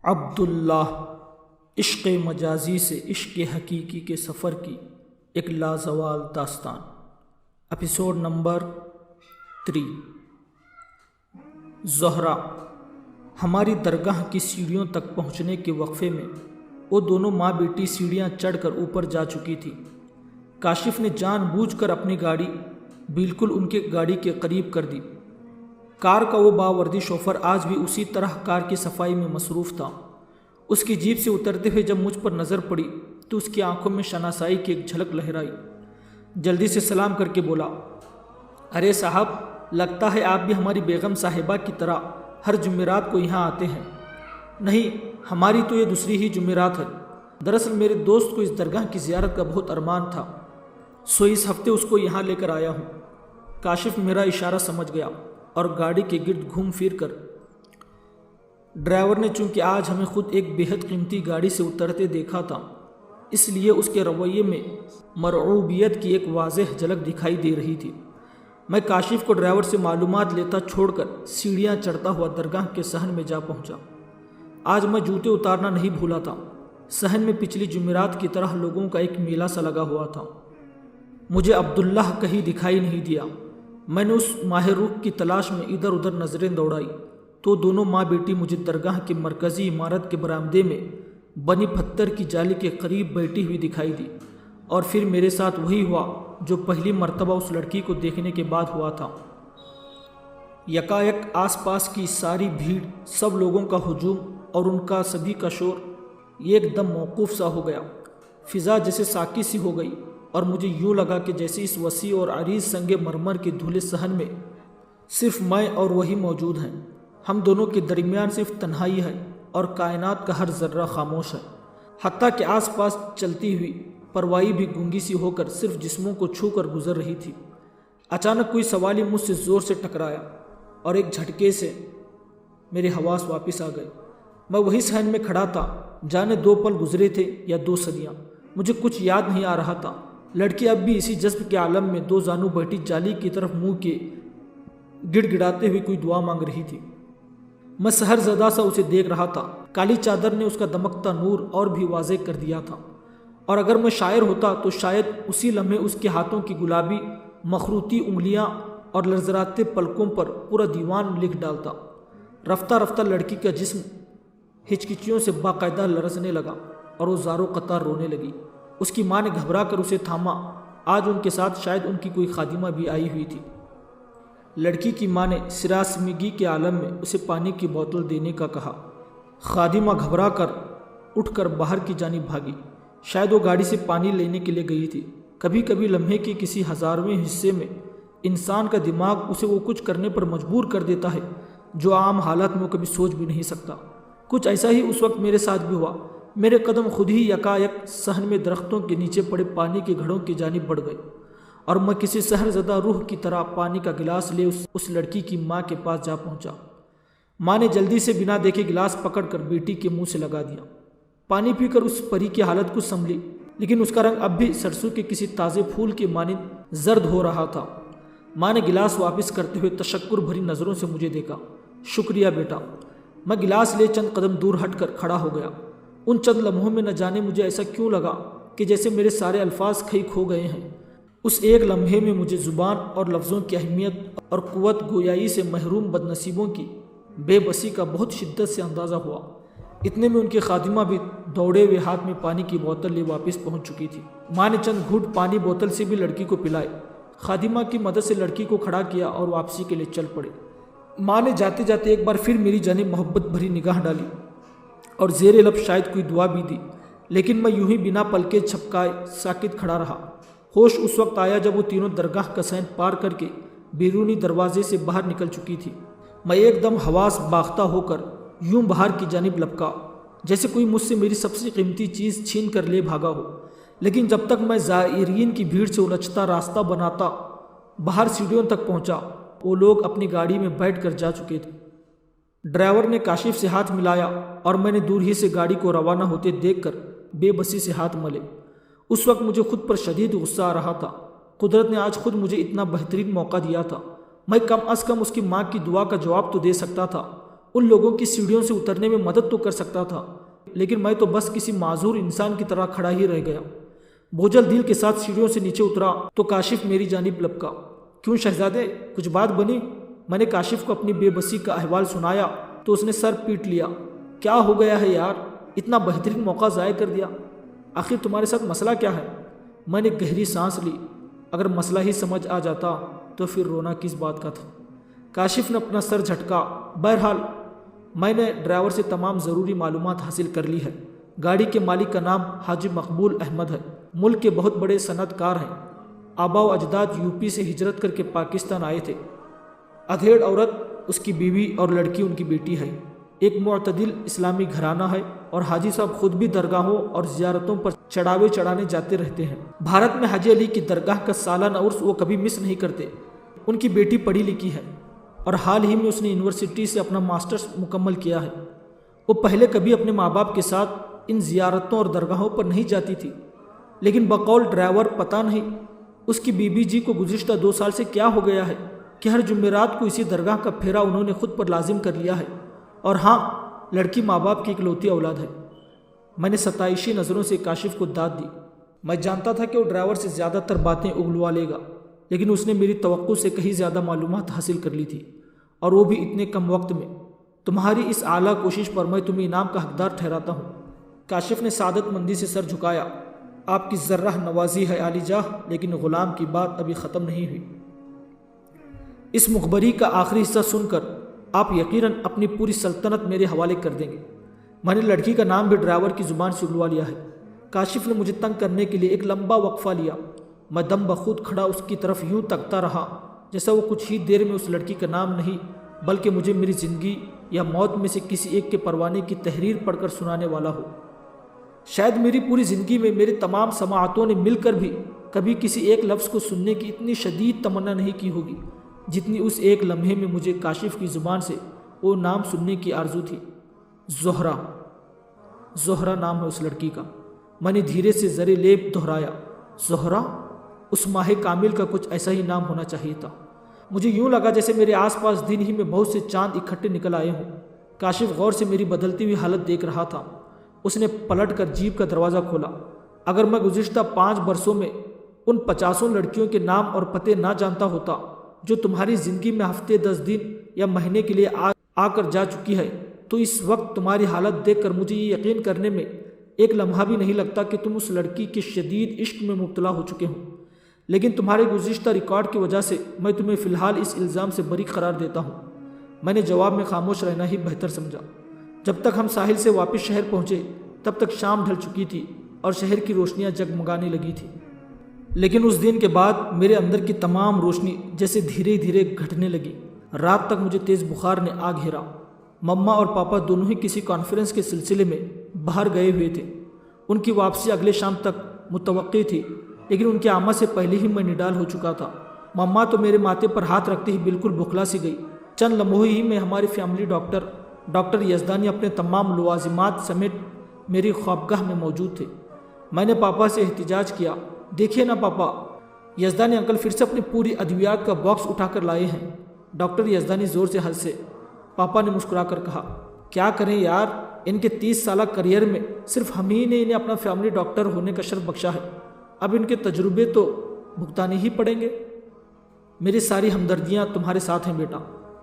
عبداللہ عشق مجازی سے عشق حقیقی کے سفر کی ایک لازوال داستان، ایپیسوڈ نمبر 3۔ زہرا ہماری درگاہ کی سیڑھیوں تک پہنچنے کے وقفے میں وہ دونوں ماں بیٹی سیڑھیاں چڑھ کر اوپر جا چکی تھی۔ کاشف نے جان بوجھ کر اپنی گاڑی بالکل ان کے گاڑی کے قریب کر دی۔ کار کا وہ باوردی شوفر آج بھی اسی طرح کار کی صفائی میں مصروف تھا۔ اس کی جیپ سے اترتے ہوئے جب مجھ پر نظر پڑی تو اس کی آنکھوں میں شناسائی کی ایک جھلک لہرائی۔ جلدی سے سلام کر کے بولا، ارے صاحب، لگتا ہے آپ بھی ہماری بیگم صاحبہ کی طرح ہر جمعرات کو یہاں آتے ہیں۔ نہیں، ہماری تو یہ دوسری ہی جمعرات ہے۔ دراصل میرے دوست کو اس درگاہ کی زیارت کا بہت ارمان تھا، سو اس ہفتے اس کو یہاں لے کر آیا ہوں۔ کاشف میرا اشارہ سمجھ گیا اور گاڑی کے گرد گھوم پھر کر ڈرائیور نے چونکہ آج ہمیں خود ایک بےحد قیمتی گاڑی سے اترتے دیکھا تھا، اس لیے اس کے رویے میں مرعوبیت کی ایک واضح جھلک دکھائی دے رہی تھی۔ میں کاشف کو ڈرائیور سے معلومات لیتا چھوڑ کر سیڑھیاں چڑھتا ہوا درگاہ کے صحن میں جا پہنچا۔ آج میں جوتے اتارنا نہیں بھولا تھا۔ صحن میں پچھلی جمعرات کی طرح لوگوں کا ایک میلہ سا لگا ہوا تھا۔ مجھے عبداللہ کہیں دکھائی نہیں دیا۔ میں نے اس ماہ روح کی تلاش میں ادھر ادھر نظریں دوڑائی تو دونوں ماں بیٹی مجھے درگاہ کی مرکزی عمارت کے برآمدے میں بنی پتھر کی جالی کے قریب بیٹھی ہوئی دکھائی دی، اور پھر میرے ساتھ وہی ہوا جو پہلی مرتبہ اس لڑکی کو دیکھنے کے بعد ہوا تھا۔ یکایک آس پاس کی ساری بھیڑ، سب لوگوں کا ہجوم اور ان کا سبھی کا شور ایک دم موقوف سا ہو گیا۔ فضا جیسے ساکی سی ہو گئی اور مجھے یوں لگا کہ جیسے اس وسیع اور عریض سنگ مرمر کے دھلے صحن میں صرف میں اور وہی موجود ہیں۔ ہم دونوں کے درمیان صرف تنہائی ہے اور کائنات کا ہر ذرہ خاموش ہے، حتیٰ کہ آس پاس چلتی ہوئی پروائی بھی گونگی سی ہو کر صرف جسموں کو چھو کر گزر رہی تھی۔ اچانک کوئی سوالی مجھ سے زور سے ٹکرایا اور ایک جھٹکے سے میرے حواس واپس آ گئے۔ میں وہی صحن میں کھڑا تھا، جانے 2 پل گزرے تھے یا 2 صدیاں، مجھے کچھ یاد نہیں آ رہا تھا۔ لڑکی اب بھی اسی جذب کے عالم میں 2 زانو بیٹھی جالی کی طرف منہ کے گڑ گڑاتے ہوئے کوئی دعا مانگ رہی تھی۔ میں سحر زدہ سا اسے دیکھ رہا تھا۔ کالی چادر نے اس کا دمکتا نور اور بھی واضح کر دیا تھا، اور اگر میں شاعر ہوتا تو شاید اسی لمحے اس کے ہاتھوں کی گلابی مخروطی انگلیاں اور لرزراتے پلکوں پر پورا دیوان لکھ ڈالتا۔ رفتہ رفتہ لڑکی کا جسم ہچکچیوں سے باقاعدہ لرزنے لگا اور وہ زاروں قطار رونے لگی۔ اس کی ماں نے گھبرا کر اسے تھاما۔ آج ان کے ساتھ شاید ان کی کوئی خادمہ بھی آئی ہوئی تھی۔ لڑکی کی ماں نے سراسیمگی کے عالم میں اسے پانی کی بوتل دینے کا کہا۔ خادمہ گھبرا کر اٹھ کر باہر کی جانب بھاگی۔ شاید وہ گاڑی سے پانی لینے کے لیے گئی تھی۔ کبھی کبھی لمحے کے کسی ہزارویں حصے میں انسان کا دماغ اسے وہ کچھ کرنے پر مجبور کر دیتا ہے جو عام حالات میں وہ کبھی سوچ بھی نہیں سکتا۔ کچھ ایسا ہی اس وقت میرے ساتھ بھی ہوا۔ میرے قدم خود ہی یکایک صحن میں درختوں کے نیچے پڑے پانی کے گھڑوں کی جانب بڑھ گئے، اور میں کسی سحر زدہ روح کی طرح پانی کا گلاس لے اس لڑکی کی ماں کے پاس جا پہنچا۔ ماں نے جلدی سے بنا دیکھے گلاس پکڑ کر بیٹی کے منہ سے لگا دیا۔ پانی پی کر اس پری کی حالت کو سنبھلی، لیکن اس کا رنگ اب بھی سرسوں کے کسی تازے پھول کے مانند زرد ہو رہا تھا۔ ماں نے گلاس واپس کرتے ہوئے تشکر بھری نظروں سے مجھے دیکھا۔ شکریہ بیٹا۔ میں گلاس لے چند قدم دور ہٹ کر کھڑا ہو گیا۔ ان چند لمحوں میں نہ جانے مجھے ایسا کیوں لگا کہ جیسے میرے سارے الفاظ کہیں کھو گئے ہیں۔ اس ایک لمحے میں مجھے زبان اور لفظوں کی اہمیت اور قوت گویائی سے محروم بد نصیبوں کی بے بسی کا بہت شدت سے اندازہ ہوا۔ اتنے میں ان کی خادمہ بھی دوڑے ہوئے ہاتھ میں پانی کی بوتل لے واپس پہنچ چکی تھی۔ ماں نے چند گھونٹ پانی بوتل سے بھی لڑکی کو پلائے۔ خادمہ کی مدد سے لڑکی کو کھڑا کیا اور واپسی کے لیے چل پڑے۔ ماں نے جاتے جاتے ایک بار پھر میری جانب محبت بھری نگاہ ڈالی اور زیر لب شاید کوئی دعا بھی دی، لیکن میں یوں ہی بنا پلکے چھپکائے ساکت کھڑا رہا۔ ہوش اس وقت آیا جب وہ تینوں درگاہ کا صحن پار کر کے بیرونی دروازے سے باہر نکل چکی تھی۔ میں ایک دم حواس باختہ ہو کر یوں باہر کی جانب لپکا جیسے کوئی مجھ سے میری سب سے قیمتی چیز چھین کر لے بھاگا ہو، لیکن جب تک میں زائرین کی بھیڑ سے الجھتا راستہ بناتا باہر سیڑھیوں تک پہنچا، وہ لوگ اپنی گاڑی میں بیٹھ کر جا چکے تھے۔ ڈرائیور نے کاشف سے ہاتھ ملایا اور میں نے دور ہی سے گاڑی کو روانہ ہوتے دیکھ کر بے بسی سے ہاتھ ملے۔ اس وقت مجھے خود پر شدید غصہ آ رہا تھا۔ قدرت نے آج خود مجھے اتنا بہترین موقع دیا تھا۔ میں کم از کم اس کی ماں کی دعا کا جواب تو دے سکتا تھا۔ ان لوگوں کی سیڑھیوں سے اترنے میں مدد تو کر سکتا تھا، لیکن میں تو بس کسی معذور انسان کی طرح کھڑا ہی رہ گیا۔ بوجھل دل کے ساتھ سیڑھیوں سے نیچے اترا تو کاشف میری جانب لپکا۔ کیوں شہزادے، کچھ بات بنی؟ میں نے کاشف کو اپنی بے بسی کا احوال سنایا تو اس نے سر پیٹ لیا۔ کیا ہو گیا ہے یار، اتنا بہترین موقع ضائع کر دیا۔ آخر تمہارے ساتھ مسئلہ کیا ہے؟ میں نے گہری سانس لی۔ اگر مسئلہ ہی سمجھ آ جاتا تو پھر رونا کس بات کا تھا؟ کاشف نے اپنا سر جھٹکا۔ بہرحال میں نے ڈرائیور سے تمام ضروری معلومات حاصل کر لی ہے۔ گاڑی کے مالک کا نام حاجی مقبول احمد ہے، ملک کے بہت بڑے صنعت کار ہیں۔ آبا و اجداد یوپی سے ہجرت کر کے پاکستان آئے تھے۔ ادھیڑ عورت اس کی بیوی اور لڑکی ان کی بیٹی ہے۔ ایک معتدل اسلامی گھرانہ ہے اور حاجی صاحب خود بھی درگاہوں اور زیارتوں پر چڑھاوے چڑھانے جاتے رہتے ہیں۔ بھارت میں حاجی علی کی درگاہ کا سالانہ عرس وہ کبھی مس نہیں کرتے۔ ان کی بیٹی پڑھی لکھی ہے اور حال ہی میں اس نے یونیورسٹی سے اپنا ماسٹرز مکمل کیا ہے۔ وہ پہلے کبھی اپنے ماں باپ کے ساتھ ان زیارتوں اور درگاہوں پر نہیں جاتی تھی، لیکن بقول ڈرائیور پتہ نہیں اس کی بیوی جی کو گزشتہ 2 سال سے کیا ہو گیا ہے کہ ہر جمعرات کو اسی درگاہ کا پھیرا انہوں نے خود پر لازم کر لیا ہے۔ اور ہاں، لڑکی ماں باپ کی اکلوتی اولاد ہے۔ میں نے ستائشی نظروں سے کاشف کو داد دی۔ میں جانتا تھا کہ وہ ڈرائیور سے زیادہ تر باتیں اگلوا لے گا، لیکن اس نے میری توقع سے کہیں زیادہ معلومات حاصل کر لی تھی، اور وہ بھی اتنے کم وقت میں۔ تمہاری اس اعلیٰ کوشش پر میں تمہیں انعام کا حقدار ٹھہراتا ہوں۔ کاشف نے سعادت مندی سے سر جھکایا۔ آپ کی ذرہ نوازی ہے عالی جاہ، لیکن غلام کی بات ابھی ختم نہیں ہوئی۔ اس مخبری کا آخری حصہ سن کر آپ یقیناً اپنی پوری سلطنت میرے حوالے کر دیں گے۔ میں نے لڑکی کا نام بھی ڈرائیور کی زبان سے اگلوا لیا ہے۔ کاشف نے مجھے تنگ کرنے کے لیے ایک لمبا وقفہ لیا۔ میں دم بخود کھڑا اس کی طرف یوں تکتا رہا جیسا وہ کچھ ہی دیر میں اس لڑکی کا نام نہیں بلکہ مجھے میری زندگی یا موت میں سے کسی ایک کے پروانے کی تحریر پڑھ کر سنانے والا ہو۔ شاید میری پوری زندگی میں میرے تمام سماعتوں نے مل کر بھی کبھی کسی ایک لفظ کو سننے کی اتنی شدید تمنا نہیں کی ہوگی جتنی اس ایک لمحے میں مجھے کاشف کی زبان سے وہ نام سننے کی آرزو تھی۔ زہرا۔ زہرا نام ہے اس لڑکی کا۔ میں نے دھیرے سے زر لیب دہرایا۔ زہرا؟ اس ماہ کامل کا کچھ ایسا ہی نام ہونا چاہیے تھا۔ مجھے یوں لگا جیسے میرے آس پاس دن ہی میں بہت سے چاند اکٹھے نکل آئے ہوں۔ کاشف غور سے میری بدلتی ہوئی حالت دیکھ رہا تھا۔ اس نے پلٹ کر جیپ کا دروازہ کھولا۔ اگر میں گزشتہ 5 برسوں میں ان 50 لڑکیوں کے نام اور پتے نہ جانتا ہوتا جو تمہاری زندگی میں ہفتے 10 دن یا مہینے کے لیے آ کر جا چکی ہے، تو اس وقت تمہاری حالت دیکھ کر مجھے یہ یقین کرنے میں ایک لمحہ بھی نہیں لگتا کہ تم اس لڑکی کے شدید عشق میں مبتلا ہو چکے ہو۔ لیکن تمہارے گزشتہ ریکارڈ کی وجہ سے میں تمہیں فی الحال اس الزام سے بری قرار دیتا ہوں۔ میں نے جواب میں خاموش رہنا ہی بہتر سمجھا۔ جب تک ہم ساحل سے واپس شہر پہنچے تب تک شام ڈھل چکی تھی اور شہر کی روشنیاں جگمگانے لگی تھی، لیکن اس دن کے بعد میرے اندر کی تمام روشنی جیسے دھیرے دھیرے گھٹنے لگی۔ رات تک مجھے تیز بخار نے آ گھیرا۔ مما اور پاپا دونوں ہی کسی کانفرنس کے سلسلے میں باہر گئے ہوئے تھے۔ ان کی واپسی اگلے شام تک متوقع تھی، لیکن ان کے آمد سے پہلے ہی میں نڈال ہو چکا تھا۔ مما تو میرے ماتھے پر ہاتھ رکھتے ہی بالکل بکھلا سی گئی۔ چند لمحوں ہی میں ہماری فیملی ڈاکٹر یزدانی اپنے تمام لوازمات سمیت میری خوابگاہ میں موجود تھے۔ میں نے پاپا سے احتجاج کیا، دیکھیے نا پاپا، یزدانی انکل پھر سے اپنی پوری ادویات کا باکس اٹھا کر لائے ہیں۔ ڈاکٹر یزدانی زور سے ہنسے۔ پاپا نے مسکرا کر کہا، کیا کریں یار، ان کے 30 سالہ کریئر میں صرف ہم ہی نے انہیں اپنا فیملی ڈاکٹر ہونے کا شرف بخشا ہے۔ اب ان کے تجربے تو بھگتانے ہی پڑیں گے۔ میری ساری ہمدردیاں تمہارے ساتھ ہیں بیٹا۔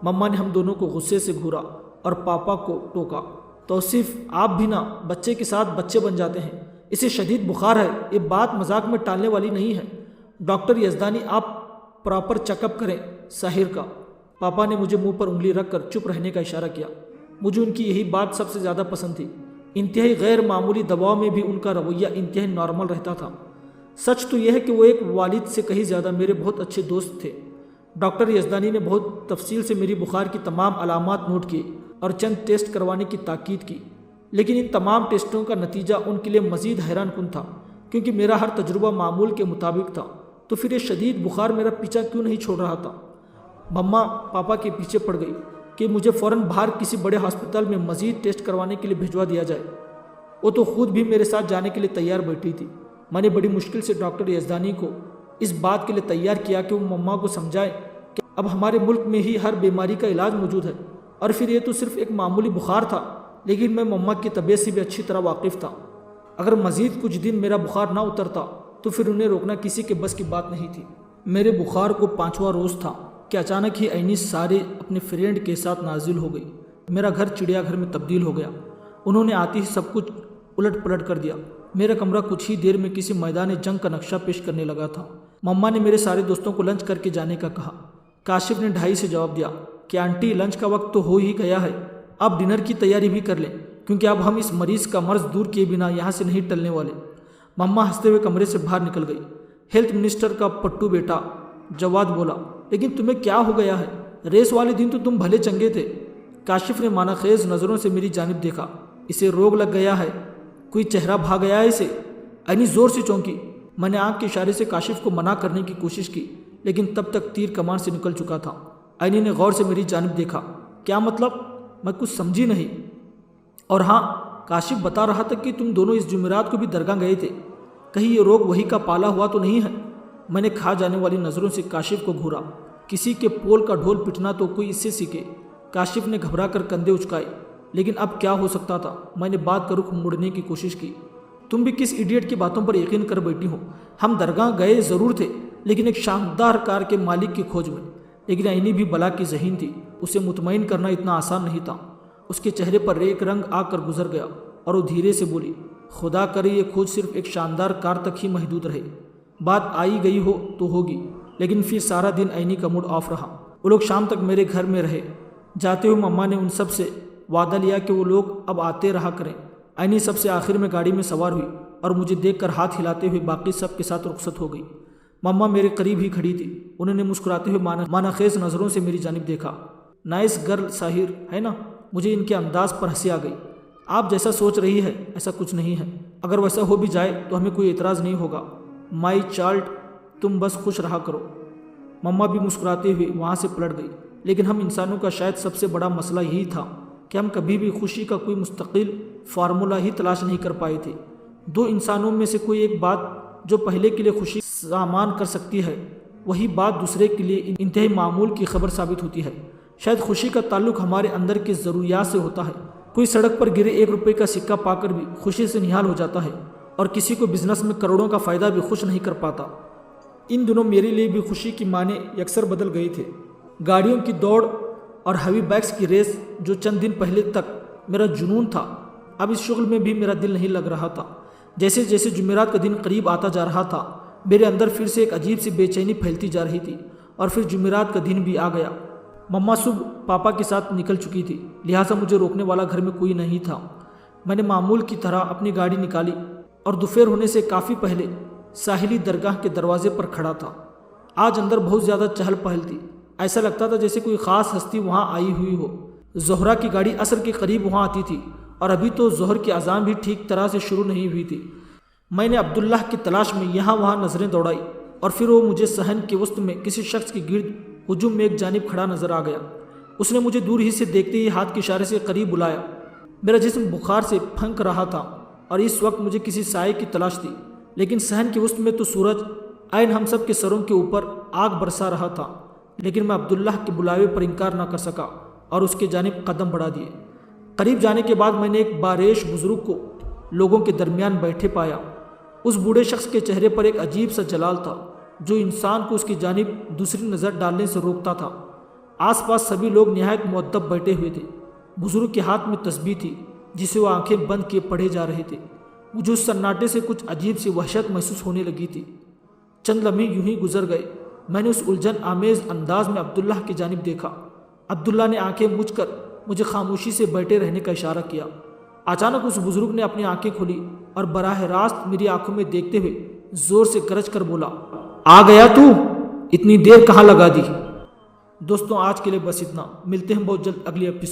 مما نے ہم دونوں کو غصے سے گھورا اور پاپا کو ٹوکا، توصیف آپ بھی نہ بچے کے ساتھ بچے بن جاتے ہیں۔ اسے شدید بخار ہے، یہ بات مذاق میں ٹالنے والی نہیں ہے۔ ڈاکٹر یزدانی آپ پراپر چیک اپ کریں ساحر کا۔ پاپا نے مجھے منہ پر انگلی رکھ کر چپ رہنے کا اشارہ کیا۔ مجھے ان کی یہی بات سب سے زیادہ پسند تھی۔ انتہائی غیر معمولی دباؤ میں بھی ان کا رویہ انتہائی نارمل رہتا تھا۔ سچ تو یہ ہے کہ وہ ایک والد سے کہیں زیادہ میرے بہت اچھے دوست تھے۔ ڈاکٹر یزدانی نے بہت تفصیل سے میری بخار کی تمام علامات نوٹ کیے اور چند ٹیسٹ کروانے کی تاکید کی، لیکن ان تمام ٹیسٹوں کا نتیجہ ان کے لیے مزید حیران کن تھا، کیونکہ میرا ہر تجربہ معمول کے مطابق تھا۔ تو پھر یہ شدید بخار میرا پیچھا کیوں نہیں چھوڑ رہا تھا؟ مما پاپا کے پیچھے پڑ گئی کہ مجھے فوراً باہر کسی بڑے ہسپتال میں مزید ٹیسٹ کروانے کے لیے بھجوا دیا جائے۔ وہ تو خود بھی میرے ساتھ جانے کے لیے تیار بیٹھی تھی۔ میں نے بڑی مشکل سے ڈاکٹر یزدانی کو اس بات کے لیے تیار کیا کہ وہ مما کو سمجھائے کہ اب ہمارے ملک میں ہی ہر بیماری کا علاج موجود ہے اور پھر یہ تو صرف ایک معمولی بخار تھا، لیکن میں مما کی طبیعت سے بھی اچھی طرح واقف تھا۔ اگر مزید کچھ دن میرا بخار نہ اترتا تو پھر انہیں روکنا کسی کے بس کی بات نہیں تھی۔ میرے بخار کو 5واں روز تھا کہ اچانک ہی عینی سارے اپنے فرینڈ کے ساتھ نازل ہو گئی۔ میرا گھر چڑیا گھر میں تبدیل ہو گیا۔ انہوں نے آتے ہی سب کچھ الٹ پلٹ کر دیا۔ میرا کمرہ کچھ ہی دیر میں کسی میدان جنگ کا نقشہ پیش کرنے لگا تھا۔ مما نے میرے سارے دوستوں کو لنچ کر کے جانے کا کہا۔ کاشف نے 2:30 سے جواب دیا کہ آنٹی لنچ کا وقت تو ہو ہی گیا ہے، آپ ڈنر کی تیاری بھی کر لیں، کیونکہ اب ہم اس مریض کا مرض دور کیے بنا یہاں سے نہیں ٹلنے والے۔ مما ہنستے ہوئے کمرے سے باہر نکل گئی۔ ہیلتھ منسٹر کا پٹو بیٹا جواد بولا، لیکن تمہیں کیا ہو گیا ہے؟ ریس والے دن تو تم بھلے چنگے تھے۔ کاشف نے معنی خیز نظروں سے میری جانب دیکھا۔ اسے روگ لگ گیا ہے؟ کوئی چہرہ بھا گیا ہے اسے؟ عینی زور سے چونکی۔ میں نے آنکھ کے اشارے سے کاشف کو منع کرنے کی کوشش کی، لیکن تب تک تیر کمان سے نکل چکا تھا۔ عینی نے غور سے میری جانب دیکھا۔ کیا مطلب؟ میں کچھ سمجھی نہیں۔ اور ہاں، کاشف بتا رہا تھا کہ تم دونوں اس جمعرات کو بھی درگاہ گئے تھے، کہیں یہ روگ وہی کا پالا ہوا تو نہیں ہے؟ میں نے کھا جانے والی نظروں سے کاشف کو گھورا۔ کسی کے پول کا ڈھول پٹنا تو کوئی اس سے سیکھے۔ کاشف نے گھبرا کر کندھے اچکائے، لیکن اب کیا ہو سکتا تھا؟ میں نے بات کا رخ موڑنے کی کوشش کی۔ تم بھی کس ایڈیٹ کی باتوں پر یقین کر بیٹھی ہو؟ ہم درگاہ گئے ضرور تھے، لیکن ایک شاندار کار کے مالک کی کھوج میں۔ لیکن عینی بھی بلا کی ذہین تھی، اسے مطمئن کرنا اتنا آسان نہیں تھا۔ اس کے چہرے پر ایک رنگ آ کر گزر گیا اور وہ دھیرے سے بولی، خدا کرے یہ کھوج صرف ایک شاندار کار تک ہی محدود رہے۔ بات آئی گئی ہو تو ہوگی، لیکن پھر سارا دن عینی کا موڈ آف رہا۔ وہ لوگ شام تک میرے گھر میں رہے۔ جاتے ہوئے مما نے ان سب سے وعدہ لیا کہ وہ لوگ اب آتے رہا کریں۔ عینی سب سے آخر میں گاڑی میں سوار ہوئی اور مجھے دیکھ کر ہاتھ ہلاتے ہوئے باقی سب کے ساتھ رخصت ہو گئی۔ مما میرے قریب ہی کھڑی تھی۔ انہوں نے مسکراتے ہوئے معنی خیز نظروں سے میری جانب دیکھا۔ نائس گرل ساحر، ہے نا؟ مجھے ان کے انداز پر ہنسی آ گئی۔ آپ جیسا سوچ رہی ہے ایسا کچھ نہیں ہے، اگر ویسا ہو بھی جائے تو ہمیں کوئی اعتراض نہیں ہوگا۔ مائی چائلڈ، تم بس خوش رہا کرو۔ مما بھی مسکراتے ہوئے وہاں سے پلٹ گئی۔ لیکن ہم انسانوں کا شاید سب سے بڑا مسئلہ یہی تھا کہ ہم کبھی بھی خوشی کا کوئی مستقل فارمولہ ہی تلاش نہیں کر پائے تھے۔ دو انسانوں میں سے کوئی ایک بات جو پہلے کے لیے خوشی سامان کر سکتی ہے، وہی بات دوسرے کے لیے انتہائی معمول کی خبر ثابت ہوتی ہے۔ شاید خوشی کا تعلق ہمارے اندر کے ضروریات سے ہوتا ہے۔ کوئی سڑک پر گرے 1 روپے کا سکہ پا کر بھی خوشی سے نہال ہو جاتا ہے، اور کسی کو بزنس میں کروڑوں کا فائدہ بھی خوش نہیں کر پاتا۔ ان دنوں میرے لیے بھی خوشی کی معنی یکسر بدل گئی تھے۔ گاڑیوں کی دوڑ اور ہیوی بائکس کی ریس جو چند دن پہلے تک میرا جنون تھا، اب اس شغل میں بھی میرا دل نہیں لگ رہا تھا۔ جیسے جیسے جمعرات کا دن قریب آتا جا رہا تھا، میرے اندر پھر سے ایک عجیب سی بے چینی پھیلتی جا رہی تھی۔ اور پھر جمعرات کا دن بھی آ گیا۔ مما صبح پاپا کے ساتھ نکل چکی تھی، لہٰذا مجھے روکنے والا گھر میں کوئی نہیں تھا۔ میں نے معمول کی طرح اپنی گاڑی نکالی اور دوپہر ہونے سے کافی پہلے ساحلی درگاہ کے دروازے پر کھڑا تھا۔ آج اندر بہت زیادہ چہل پہل تھی۔ ایسا لگتا تھا جیسے کوئی خاص ہستی وہاں آئی ہوئی ہو۔ زہرا کی گاڑی عصر کے قریب وہاں آتی تھی، اور ابھی تو ظہر کی اذان بھی ٹھیک طرح سے شروع نہیں ہوئی تھی۔ میں نے عبداللہ کی تلاش میں یہاں وہاں نظریں دوڑائی، اور پھر وہ مجھے صحن کے وسط میں کسی شخص کے گرد ہجوم میں ایک جانب کھڑا نظر آ گیا۔ اس نے مجھے دور ہی سے دیکھتے ہی ہاتھ کے اشارے سے قریب بلایا۔ میرا جسم بخار سے پھنک رہا تھا، اور اس وقت مجھے کسی سائے کی تلاش تھی، لیکن صحن کے وسط میں تو سورج عین ہم سب کے سروں کے اوپر آگ برسا رہا تھا۔ لیکن میں عبداللہ کے بلاوے پر انکار نہ کر سکا اور اس کے جانب قدم بڑھا دیے۔ قریب جانے کے بعد میں نے ایک باریش بزرگ کو لوگوں کے درمیان بیٹھے پایا۔ اس بوڑھے شخص کے چہرے پر ایک عجیب سا جلال تھا جو انسان کو اس کی جانب دوسری نظر ڈالنے سے روکتا تھا۔ آس پاس سبھی لوگ نہایت مؤدب بیٹھے ہوئے تھے۔ بزرگ کے ہاتھ میں تسبیح تھی جسے وہ آنکھیں بند کیے پڑھے جا رہے تھے۔ مجھے اس سناٹے سے کچھ عجیب سی وحشت محسوس ہونے لگی تھی۔ چند لمحے یوں ہی گزر گئے۔ میں نے اس الجھن آمیز انداز میں عبداللہ کی جانب دیکھا۔ عبداللہ نے آنکھیں موچ کر مجھے خاموشی سے بیٹھے رہنے کا اشارہ کیا۔ اچانک اس بزرگ نے اپنی آنکھیں کھولی اور براہ راست میری آنکھوں میں دیکھتے ہوئے زور سے گرج کر بولا، آ گیا تو؟ اتنی دیر کہاں لگا دی؟ دوستوں، آج کے لیے بس اتنا۔ ملتے ہیں بہت جلد اگلی ایپیسوڈ۔